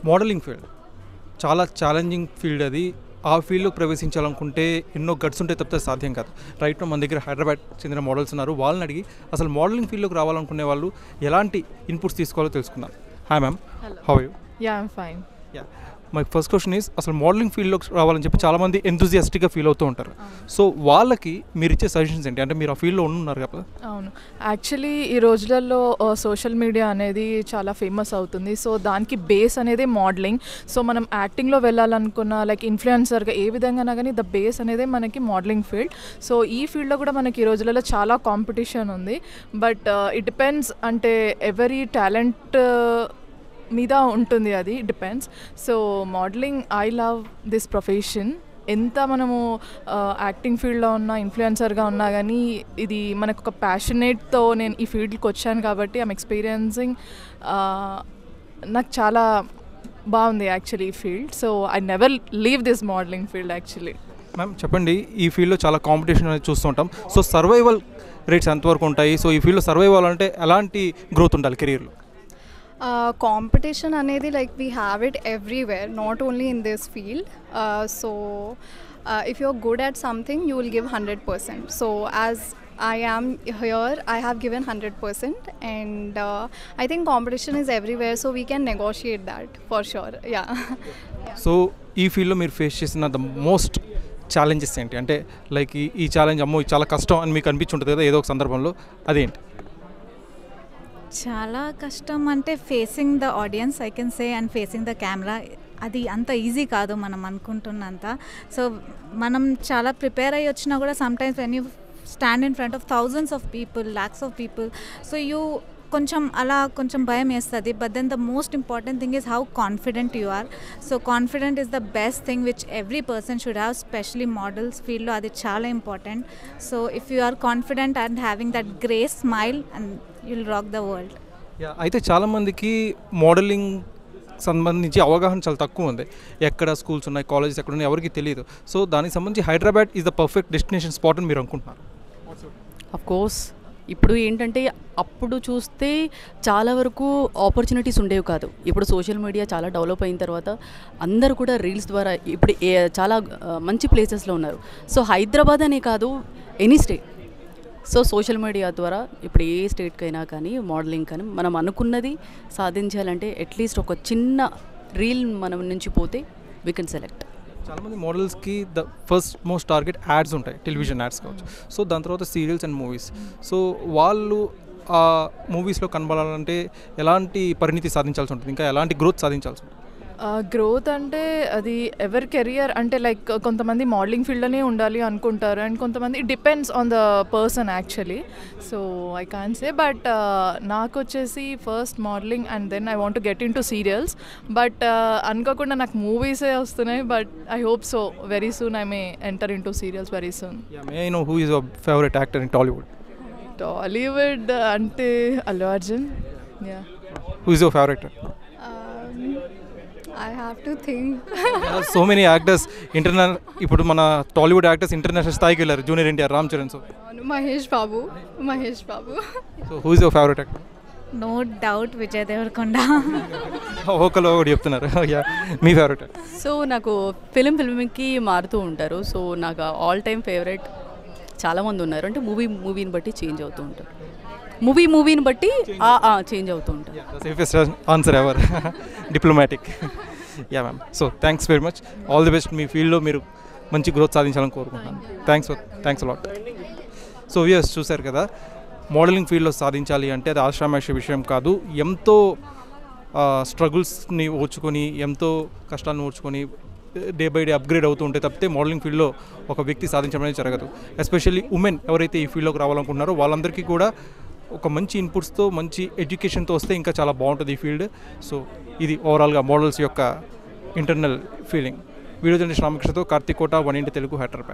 Modelling field చాలా challenging field అది. ఆ ఫీల్డ్లో ప్రవేశించాలనుకుంటే ఎన్నో గట్స్ ఉంటే తప్పితే సాధ్యం కాదు. రైట్ మన దగ్గర హైదరాబాద్ చెందిన మోడల్స్ ఉన్నారు. వాళ్ళని అడిగి అసలు మోడలింగ్ ఫీల్డ్లోకి రావాలనుకునే వాళ్ళు ఎలాంటి ఇన్పుట్స్ తీసుకోవాలో తెలుసుకుందాం. Hi ma'am, how are you? Yeah, I'm fine. Yeah, my first question is అసలు మోడలింగ్ ఫీల్డ్లోకి రావాలని చెప్పి చాలామంది ఎంతూజియాస్టిక్గా ఫీల్ అవుతూ ఉంటారు. సో వాళ్ళకి మీరు ఇచ్చే సజెషన్స్ ఏంటి? అంటే మీరు ఆ ఫీల్డ్లో ఉన్నారు కదా. అవును, యాక్చువల్లీ ఈ రోజులలో సోషల్ మీడియా అనేది చాలా ఫేమస్ అవుతుంది. సో దానికి బేస్ అనేది మోడలింగ్. సో మనం యాక్టింగ్లో వెళ్ళాలనుకున్న లైక్ ఇన్ఫ్లుయెన్సర్గా ఏ విధంగా కానీ ద బేస్ అనేది మనకి మోడలింగ్ ఫీల్డ్. సో ఈ ఫీల్డ్లో కూడా మనకి ఈ రోజులలో చాలా కాంపిటీషన్ ఉంది. బట్ ఇట్ డిపెండ్స్, అంటే ఎవరీ టాలెంట్ మీద ఉంటుంది, అది depends. So modelling, I love this profession. ఎంత మనము యాక్టింగ్ ఫీల్డ్లో ఉన్నా, ఇన్ఫ్లుయెన్సర్గా ఉన్నా కానీ ఇది మనకు ఒక ప్యాషనేట్తో నేను ఈ ఫీల్డ్కి వచ్చాను కాబట్టి ఐమ్ ఎక్స్పీరియన్సింగ్. నాకు చాలా బాగుంది యాక్చువల్లీ ఈ field. So I never leave this modelling field actually. Ma'am చెప్పండి, ఈ ఫీల్డ్లో చాలా కాంపిటీషన్ అనేది చూస్తుంటాం. సో సర్వైవల్ రేట్స్ ఎంతవరకు ఉంటాయి? సో ఈ ఫీల్డ్లో సర్వైవల్ అంటే ఎలాంటి గ్రోత్ ఉండాలి కెరీర్లో? Competition అనేది like we have it everywhere, not only in this field. If you're good at something, you will give 100%. So as I am here, I have given 100%, and I think competition is everywhere, so we can negotiate that for sure. Yeah. So ఈ ఫీల్డ్లో మీరు face చేసిన the most challenges ఏంటి? అంటే like ఈ challenge అమ్మో ఇది చాలా కష్టం అని మీకు అనిపించుంటుంది కదా ఏదో ఒక సందర్భంలో, అదేంటి? చాలా కష్టం అంటే facing the audience, I can say, and facing the camera. అది అంత ఈజీ కాదు మనం అనుకుంటున్నంత. సో మనం చాలా ప్రిపేర్ అయ్యి వచ్చినా కూడా sometimes when you stand in front of thousands of people, lakhs of people, so you కొంచెం భయం వేస్తుంది. But then the most important thing is how confident you are. So confident is the best thing which every person should have, specially models ఫీల్డ్లో అది చాలా important. So if you are confident and having that grace smile, and you'll rock the world. అయితే చాలామందికి modelling సంబంధించి అవగాహన చాలా తక్కువ ఉంది. ఎక్కడ స్కూల్స్ ఉన్నాయి, కాలేజెస్ ఎక్కడ ఉన్నాయి ఎవరికి తెలియదు. సో దానికి సంబంధించి Hyderabad is the perfect destination spot అని మీరు అనుకుంటున్నారు? Of course. ఇప్పుడు ఏంటంటే అప్పుడు చూస్తే చాలా వరకు ఆపర్చునిటీస్ ఉండేవి కాదు. ఇప్పుడు సోషల్ మీడియా చాలా డెవలప్ అయిన తర్వాత అందరూ కూడా రీల్స్ ద్వారా ఇప్పుడు చాలా మంచి ప్లేసెస్లో ఉన్నారు. సో హైదరాబాద్ అనే కాదు, any state. So social media ద్వారా ఇప్పుడు ఏ స్టేట్కైనా కానీ మోడలింగ్ కానీ మనం అనుకున్నది సాధించాలంటే అట్లీస్ట్ ఒక చిన్న రీల్ మనం నుంచి పోతే వీ కెన్ సెలెక్ట్. చాలామంది మోడల్స్కి the first most target ads ఉంటాయి, టెలివిజన్ యాడ్స్ కావచ్చు. సో దాని తర్వాత సీరియల్స్ అండ్ మూవీస్. సో వాళ్ళు ఆ మూవీస్లో కనబడాలంటే ఎలాంటి పరిణితి సాధించాల్సి ఉంటుంది, ఇంకా ఎలాంటి గ్రోత్ సాధించాల్సి ఉంటుంది? గ్రోత్ అంటే అది ఎవరి కెరియర్, అంటే లైక్ కొంతమంది మోడలింగ్ ఫీల్డ్లోనే ఉండాలి అనుకుంటారు, అండ్ కొంతమంది it depends on the person actually. So I can say, but నాకు వచ్చేసి first modeling and then I want to get in to serials. But అనుకోకుండా నాకు మూవీసే వస్తున్నాయి. But I hope so very soon I may enter in to serials very soon. May I know who is your favourite actor in Tollywood? Tollywood అంటే Allu Arjun. Yeah. Who is your favourite? I have to think. So many actors internal, ఇప్పుడు మన Tollywood actors international స్థాయికి వెళ్ళారు. Junior NTR, Ram Charan. So Mahesh Babu. So who is your favourite actor? No doubt Vijay Deverakonda. ఒకరు ఒకటి చెప్తున్నారు. Yeah, మీ favourite? So నాకు ఫిల్మ్కి మారుతూ ఉంటారు. సో నాకు ఆల్ టైమ్ ఫేవరెట్ చాలామంది ఉన్నారు. అంటే మూవీని బట్టి చేంజ్ అవుతూ ఉంటారు. మూవీని బట్టి చేంజ్ అవుతూ ఉంటారు. Safest answer ever, diplomatic. Yeah ma'am, so thanks very much. All the best. మీ ఫీల్డ్లో మీరు మంచి గ్రోత్ సాధించాలని కోరుకుంటున్నాను. Thanks a lot. సో వ్యూయర్స్ చూశారు కదా, మోడలింగ్ ఫీల్డ్లో సాధించాలి అంటే అది ఆశ్రమాష విషయం కాదు. ఎంతో స్ట్రగుల్స్ని ఓర్చుకొని, ఎంతో కష్టాన్ని ఓర్చుకొని డే బై డే అప్గ్రేడ్ అవుతూ ఉంటే తప్పితే మోడలింగ్ ఫీల్డ్లో ఒక వ్యక్తి సాధించడం అనేది జరగదు. ఎస్పెషల్లీ ఉమెన్ ఎవరైతే ఈ ఫీల్డ్లోకి రావాలనుకుంటున్నారో వాళ్ళందరికీ కూడా ఒక మంచి ఇన్పుట్స్తో, మంచి ఎడ్యుకేషన్తో వస్తే ఇంకా చాలా బాగుంటుంది ఈ ఫీల్డ్. సో ఇది ఓవరాల్గా మోడల్స్ యొక్క ఇంటర్నల్ ఫీలింగ్. వీడియో జర్నలిస్ట్ రామకృష్ణతో కార్తిక్ కోట, 1 ఇంటి తెలుగు, హైదరాబాద్.